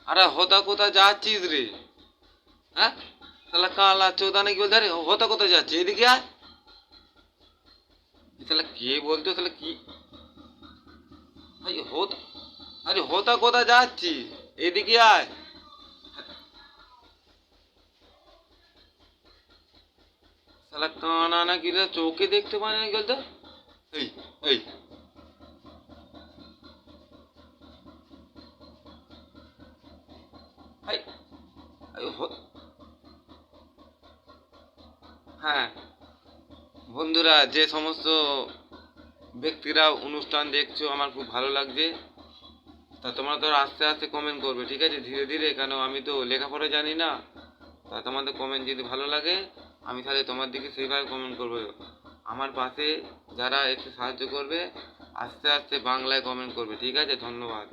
अरे होता कोथा যাচ্ছিস রে? হ্যাঁ, শালা কালা চোদা নাকি বলতে আরে হোতা কোথায় যাচ্ছে, এদিকে আয়। শালা কে বলতো, শালা কি ভাই হোতা, আরে হোতা কোথায় যাচ্ছি, এদিকে আয়। শালা কানা নাকি রে, চোখে দেখতে পায় না বলতো। এই এই এই এই, হ্যাঁ বন্ধুরা, যে সমস্ত ব্যক্তিরা অনুষ্ঠান দেখছো আমার খুব ভালো লাগছে। তা তোমরা তো আস্তে আস্তে কমেন্ট করবে, ঠিক আছে, ধীরে ধীরে, কেন আমি তো লেখাপড়া জানি না। তা তোমাদের কমেন্ট যদি ভালো লাগে আমি তাহলে তোমার দিকে সেইভাবে কমেন্ট করবো। আমার পাশে যারা একটু সাহায্য করবে, আস্তে আস্তে বাংলায় কমেন্ট করবে, ঠিক আছে, ধন্যবাদ।